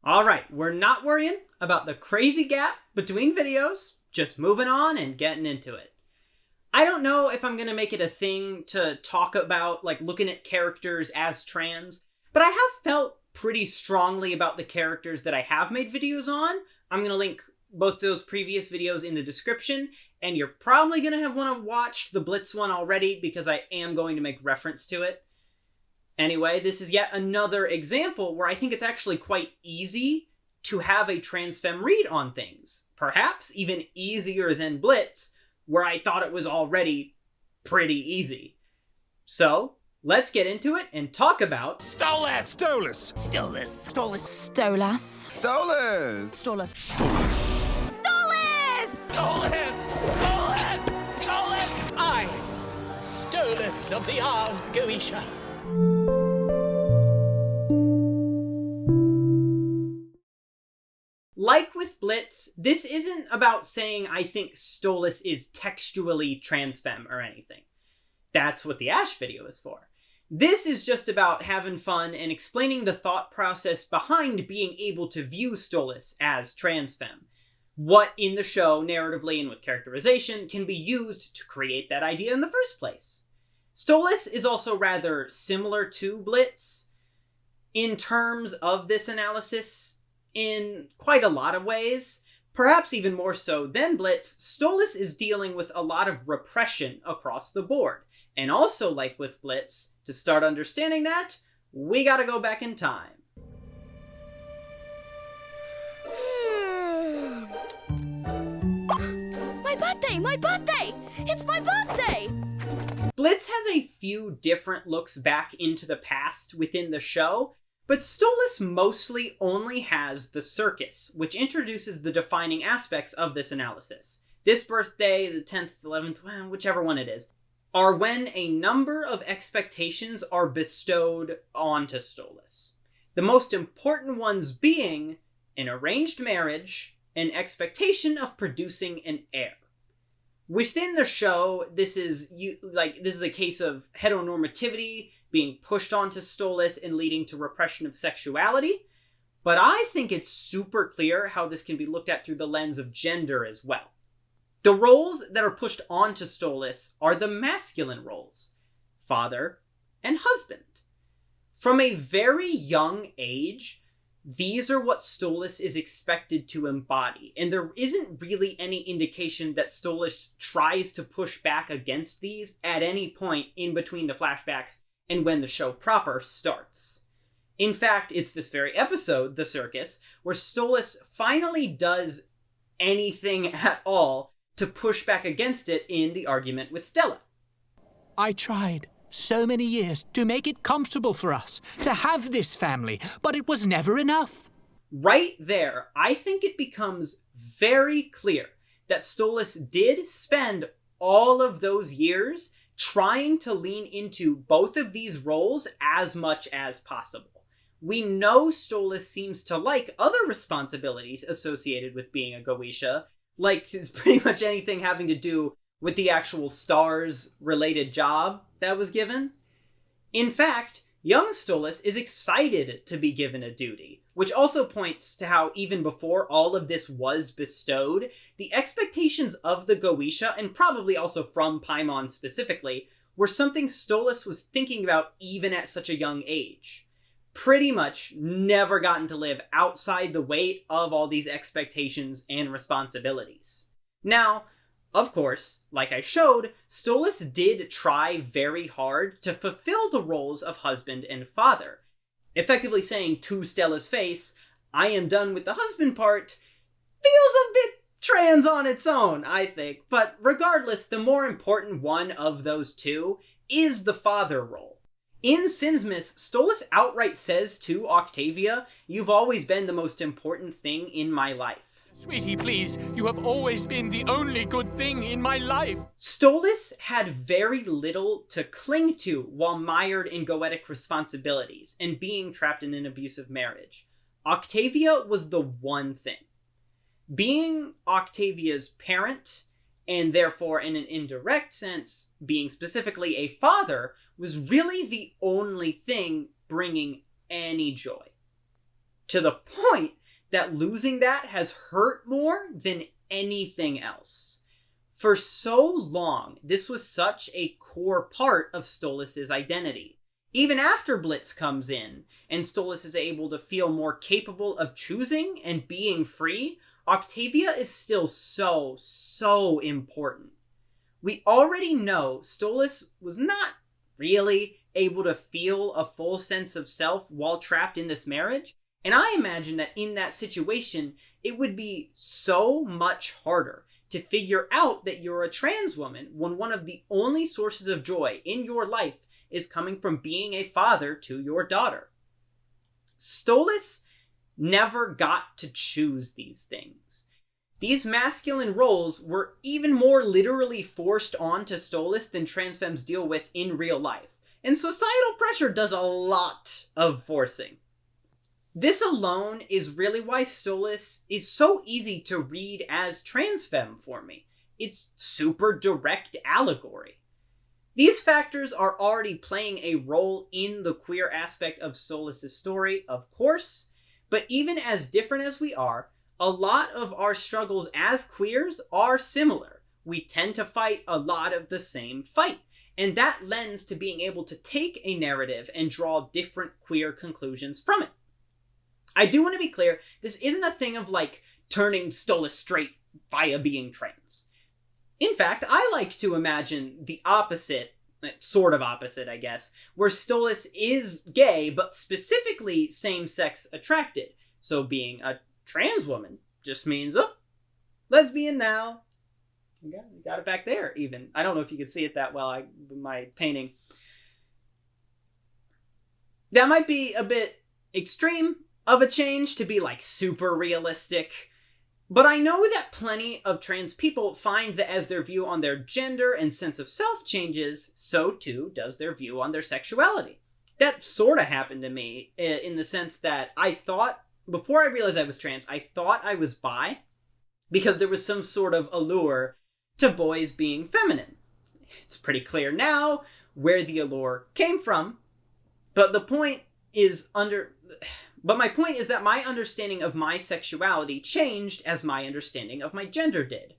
Alright, we're not worrying about the crazy gap between videos, just moving on and getting into it. I don't know if I'm going to make it a thing to talk about, looking at characters as trans, but I have felt pretty strongly about the characters that I have made videos on. I'm going to link both those previous videos in the description, and you're probably going to have watched the Blitz one already because I am going to make reference to it. Anyway, this is yet another example where I think it's actually quite easy to have a trans femme read on things. Perhaps even easier than Blitz, where I thought it was already pretty easy. So, let's get into it and talk about Stolas! Stolas! Stolas! Stolas! Stolas. Stolas! Stolas! Stolas! Stolas! Stolas! Stolas! I, Stolas of the Ars Goetia. Like with Blitz, this isn't about saying I think Stolas is textually trans femme or anything. That's what the Ash video is for. This is just about having fun and explaining the thought process behind being able to view Stolas as trans femme. What in the show, narratively and with characterization, can be used to create that idea in the first place. Stolas is also rather similar to Blitz in terms of this analysis in quite a lot of ways. Perhaps even more so than Blitz, Stolas is dealing with a lot of repression across the board. And also, like with Blitz, to start understanding that, we gotta go back in time. My birthday! My birthday! It's my birthday! Blitz has a few different looks back into the past within the show, but Stolas mostly only has the circus, which introduces the defining aspects of this analysis. This birthday, the 10th, 11th, whichever one it is, are when a number of expectations are bestowed onto Stolas. The most important ones being an arranged marriage, an expectation of producing an heir. Within the show, this is a case of heteronormativity being pushed onto Stolas and leading to repression of sexuality, but I think it's super clear how this can be looked at through the lens of gender as well. The roles that are pushed onto Stolas are the masculine roles, father and husband. From a very young age, these are what Stolas is expected to embody, and there isn't really any indication that Stolas tries to push back against these at any point in between the flashbacks and when the show proper starts. In fact, it's this very episode, The Circus, where Stolas finally does anything at all to push back against it in the argument with Stella. I tried so many years to make it comfortable for us to have this family, but it was never enough. Right there, I think it becomes very clear that Stolas did spend all of those years trying to lean into both of these roles as much as possible. We know Stolas seems to like other responsibilities associated with being a Goetia, like pretty much anything having to do with the actual stars-related job that was given. In fact, young Stolas is excited to be given a duty, which also points to how even before all of this was bestowed, the expectations of the Goetia, and probably also from Paimon specifically, were something Stolas was thinking about even at such a young age. Pretty much never gotten to live outside the weight of all these expectations and responsibilities. Now, of course, like I showed, Stolas did try very hard to fulfill the roles of husband and father, effectively saying to Stella's face, I am done with the husband part, feels a bit trans on its own, I think. But regardless, the more important one of those two is the father role. In Sinsmith, Stolas outright says to Octavia, you've always been the most important thing in my life. Sweetie, please, you have always been the only good thing in my life. Stolas had very little to cling to while mired in goetic responsibilities and being trapped in an abusive marriage. Octavia was the one thing. Being Octavia's parent, and therefore in an indirect sense, being specifically a father, was really the only thing bringing any joy. to the point that losing that has hurt more than anything else. For so long, this was such a core part of Stolas' identity. Even after Blitz comes in, and Stolas is able to feel more capable of choosing and being free, Octavia is still so important. We already know Stolas was not really able to feel a full sense of self while trapped in this marriage, and I imagine that in that situation, it would be so much harder to figure out that you're a trans woman when one of the only sources of joy in your life is coming from being a father to your daughter. Stolas never got to choose these things. These masculine roles were even more literally forced onto Stolas than trans femmes deal with in real life, and societal pressure does a lot of forcing. This alone is really why Stolas is so easy to read as trans femme for me. It's super direct allegory. These factors are already playing a role in the queer aspect of Stolas' story, of course, but even as different as we are, a lot of our struggles as queers are similar. We tend to fight a lot of the same fight, and that lends to being able to take a narrative and draw different queer conclusions from it. I do want to be clear, this isn't a thing of like turning Stolas straight via being trans. In fact, I like to imagine the opposite, sort of opposite, I guess, where Stolas is gay, but specifically same-sex attracted. So being a trans woman just means, oh, lesbian now. You got it back there, even. I don't know if you can see it that well, my painting. That might be a bit extreme of a change to be like super realistic, but I know that plenty of trans people find that as their view on their gender and sense of self changes, so too does their view on their sexuality. That sort of happened to me in the sense that I thought, before I realized I was trans, I thought I was bi because there was some sort of allure to boys being feminine. It's pretty clear now where the allure came from, but my point is that my understanding of my sexuality changed as my understanding of my gender did.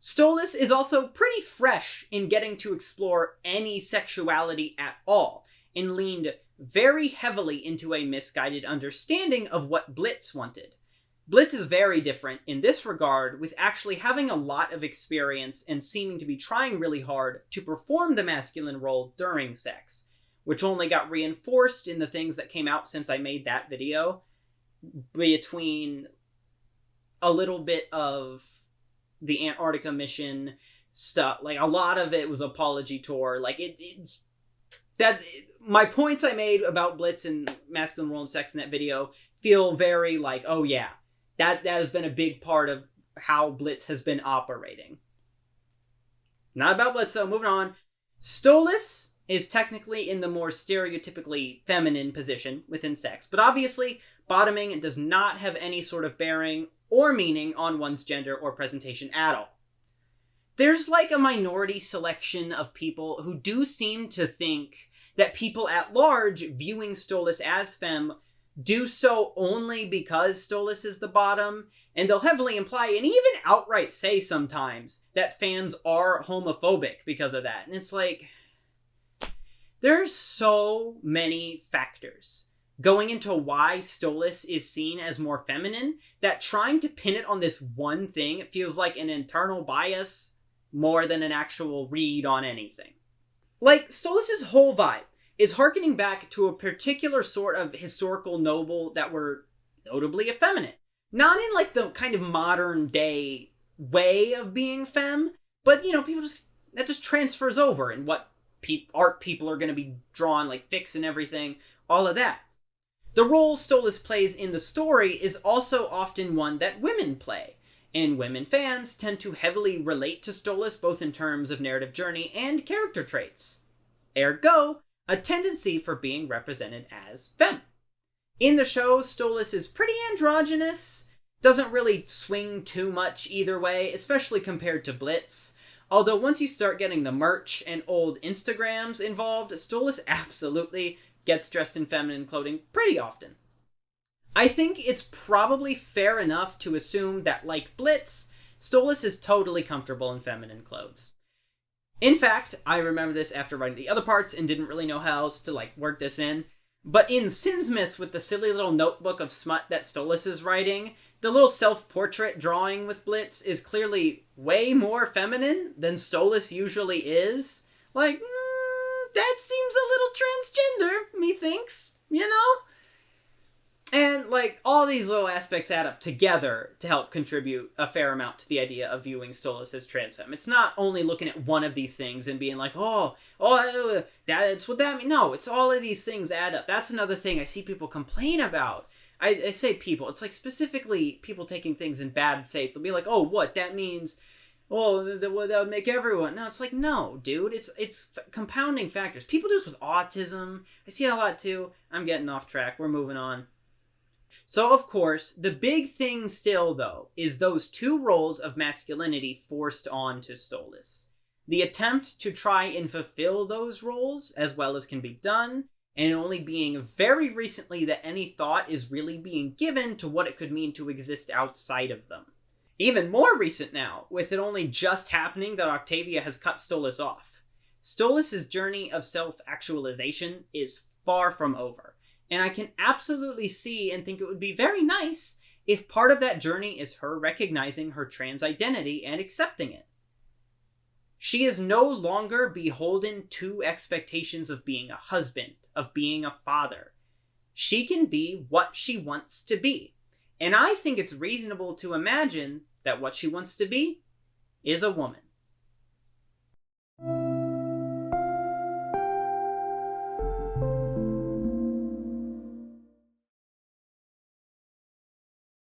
Stolas is also pretty fresh in getting to explore any sexuality at all, and leaned very heavily into a misguided understanding of what Blitz wanted. Blitz is very different in this regard, with actually having a lot of experience and seeming to be trying really hard to perform the masculine role during sex, which only got reinforced in the things that came out since I made that video, between a little bit of the Antarctica mission stuff. Like, a lot of it was apology tour. Like, my points I made about Blitz and masculine role and sex in that video feel very like, oh yeah, that has been a big part of how Blitz has been operating. Not about Blitz, though. Moving on. Stolas is technically in the more stereotypically feminine position within sex, but obviously bottoming does not have any sort of bearing or meaning on one's gender or presentation at all. There's like a minority selection of people who do seem to think that people at large viewing Stolas as femme do so only because Stolas is the bottom, and they'll heavily imply and even outright say sometimes that fans are homophobic because of that. And it's like, there's so many factors going into why Stolas is seen as more feminine that trying to pin it on this one thing feels like an internal bias more than an actual read on anything. Like, Stolas' whole vibe is harkening back to a particular sort of historical noble that were notably effeminate. Not in like the kind of modern day way of being femme, but that just transfers over in what art people are going to be drawn, like Fix and everything, all of that. The role Stolas plays in the story is also often one that women play, and women fans tend to heavily relate to Stolas both in terms of narrative journey and character traits. Ergo, a tendency for being represented as femme. In the show, Stolas is pretty androgynous, doesn't really swing too much either way, especially compared to Blitz. Although once you start getting the merch and old Instagrams involved, Stolas absolutely gets dressed in feminine clothing pretty often. I think it's probably fair enough to assume that, like Blitz, Stolas is totally comfortable in feminine clothes. In fact, I remember this after writing the other parts and didn't really know how else to, work this in. But in Sinsmiths, with the silly little notebook of smut that Stolas is writing, the little self-portrait drawing with Blitz is clearly way more feminine than Stolas usually is. That seems a little transgender, methinks, you know? And, all these little aspects add up together to help contribute a fair amount to the idea of viewing Stolas as trans femme. It's not only looking at one of these things and being like, that's what that means. No, it's all of these things add up. That's another thing I see people complain about. I say people. It's specifically people taking things in bad faith. They'll be like, oh, what? That means, that would make everyone. No, it's no, dude. It's compounding factors. People do this with autism. I see it a lot, too. I'm getting off track. We're moving on. So, of course, the big thing still, though, is those two roles of masculinity forced onto Stolas. The attempt to try and fulfill those roles as well as can be done, and only being very recently that any thought is really being given to what it could mean to exist outside of them. Even more recent now, with it only just happening that Octavia has cut Stolas off. Stolas' journey of self-actualization is far from over. And I can absolutely see and think it would be very nice if part of that journey is her recognizing her trans identity and accepting it. She is no longer beholden to expectations of being a husband, of being a father. She can be what she wants to be. And I think it's reasonable to imagine that what she wants to be is a woman.